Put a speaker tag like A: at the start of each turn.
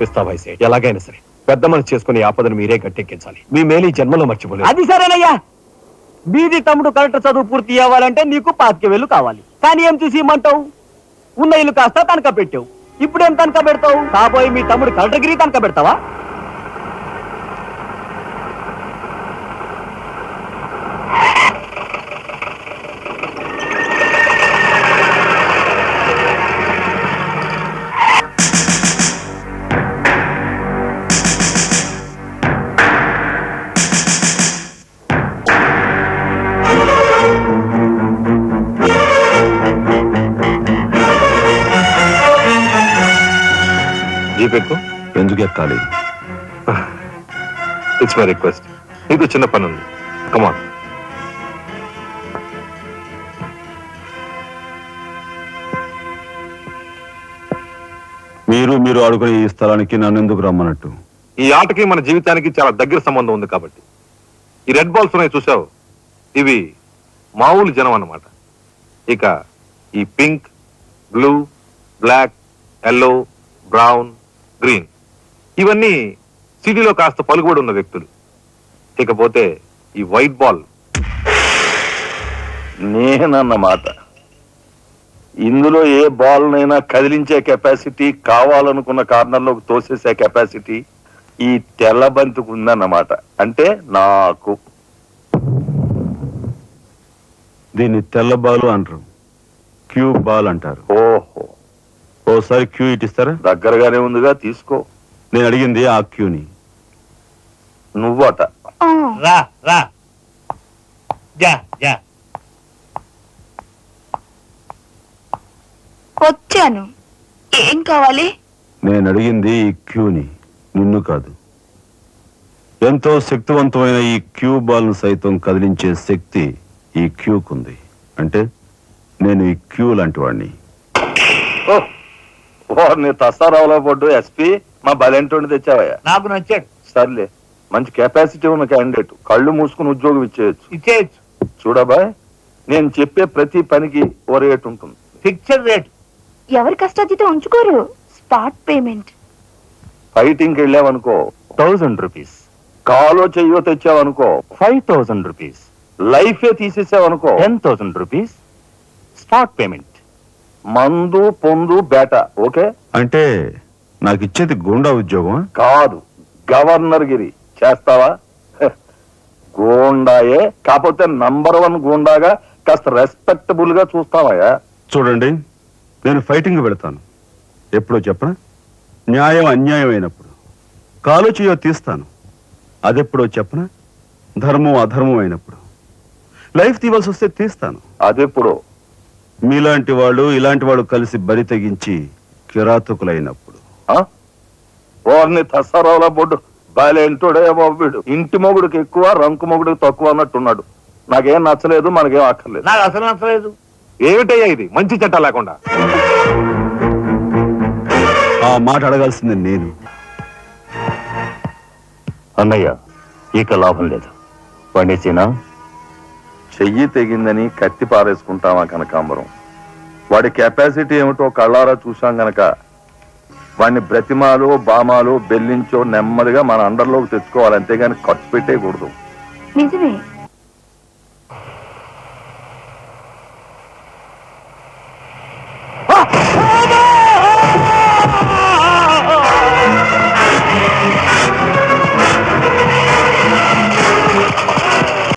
A: పిస్తాబాయి ఎలాగైనా సరే పెద్ద మనసు చేసుకుని ఆపదను మీరే గట్టెక్కించాలి. మీ మేలు ఈ జన్మలో మర్చిపోలేదు.
B: అది సరేనయ్యా. బీది తమ్ముడు కలెక్టర్ చదువు పూర్తి అవ్వాలంటే నీకు 25,000 కావాలి. కానీ ఏం చూసి ఇమ్మంటావు? ఉన్న ఇల్లు కాస్త తనఖా పెట్టావు. ఇప్పుడేం తనఖా పెడతావు? కాబోయే మీ తమ్ముడు కలెక్టర్గిరి తనఖా పెడతావా?
A: ఎందుకు ఎక్కాలి? It's my request. నీకు చిన్న పని ఉంది. కమాన్.
C: మీరు ఆడుకునే ఈ స్థలానికి నన్ను ఎందుకు రమ్మన్నట్టు?
A: ఈ ఆటకి మన జీవితానికి చాలా దగ్గర సంబంధం ఉంది కాబట్టి. ఈ రెడ్ బాల్స్ ఉన్నాయి చూసావు, ఇవి మామూలు జనం అన్నమాట. ఇక ఈ pink, blue, black, yellow, brown, green ఇవన్నీ సిటీలో కాస్త పలుకుబడి ఉన్న వ్యక్తులు. ఇకపోతే ఈ వైట్ బాల్
D: నేనన్నమాట. ఇందులో ఏ బాల్ నైనా కదిలించే కెపాసిటీ, కావాలనుకున్న కార్నర్లోకి తోసేసే కెపాసిటీ ఈ తెల్ల బంతికి ఉందన్నమాట. అంటే నాకు.
C: దీన్ని తెల్ల బాలు అంటారు, క్యూ బాల్ అంటారు.
D: ఓహో,
C: ఓసారి క్యూ ఇటిస్తారా?
D: దగ్గరగానే ఉందిగా, తీసుకో.
C: నేను అడిగింది ఆ క్యూని.
D: నువ్వట.
B: రా రా జా జా.
E: వచ్చాను. ఏం కావాలి?
C: నేను అడిగింది ఈ క్యూని, నిన్ను కాదు. ఎంతో శక్తివంతమైన ఈ క్యూ బాల్ ను సైతం కదిలించే శక్తి ఈ క్యూకుంది. అంటే నేను ఈ క్యూ లాంటి వాడిని.
D: నీ తసారావులో పడ్డు ఎస్పీ మా బలెంటోని తెచ్చావయ్యా.
B: నాకు నచ్చాడు.
D: సర్లే, మంచి కెపాసిటీ ఉన్న క్యాండిడేట్. కళ్ళు మూసుకుని ఉద్యోగం ఇచ్చేయచ్చు. చూడబాయ్, నేను చెప్పే ప్రతి పనికి ఓ రేట్ ఉంటుంది,
B: ఫిక్స్డ్ రేట్.
E: ఎవరి కష్టాతీతం ఉంచుకోరు. Spot payment.
D: ఫైటింగ్ కి వెళ్ళావనుకో
B: 1000 రూపీస్.
D: కాలో చెయ్యో తెచ్చావనుకో
B: 5000 రూపీస్.
D: లైఫే తీసేసావనుకో
B: 10,000 రూపీస్ స్పాట్ పేమెంట్.
D: మందు పొందు బేట. ఓకే?
C: అంటే నాకు ఇచ్చేది గూండా ఉద్యోగం
D: కాదు, గవర్నర్ గిరి. చేస్తావా? గూండాయే, కాకపోతే నంబర్ 1 గూండాగా కాస్త రెస్పెక్టబుల్ గా చూస్తావయ్యా.
C: చూడండి, నేను ఫైటింగ్ పెడతాను. ఎప్పుడో చెప్పనా? న్యాయం అన్యాయం అయినప్పుడు. కాలు చేయో తీస్తాను. అదెప్పుడో చెప్పనా? ధర్మం అధర్మం అయినప్పుడు. లైఫ్ తీవాల్సి వస్తే తీస్తాను.
D: అదెప్పుడో?
C: మీలాంటి వాళ్ళు ఇలాంటి వాళ్ళు కలిసి బరి తెగించి కిరాతకులైనప్పుడు.
D: వారిని తసారావుల బొడ్డు బాలేంటోడే బాబు. వీడు ఇంటి మొగుడికి ఎక్కువ, రంకు మొగుడికి తక్కువ అన్నట్టున్నాడు. నాకేం నచ్చలేదు, మనకేం అక్కర్లేదు.
B: నాకు అసలు నచ్చలేదు.
A: ఏమిటయ్యా ఇది? మంచి చట్ట లేకుండా.
C: ఆ మాట అడగాల్సింది నేను.
B: అన్నయ్య, ఇక లాభం లేదు. పండించినా
D: చెయ్యి తెగిందని కత్తి పారేసుకుంటామా కనకాంబరం? వాడి కెపాసిటీ ఏమిటో కళ్ళారా చూసాం గనక వాడిని బ్రతిమాలో బామాలో బెల్లించో నెమ్మదిగా మన అండర్లోకి తెచ్చుకోవాలి. అంతేగాని ఖర్చు పెట్టేయకూడదు.
E: నిజమే.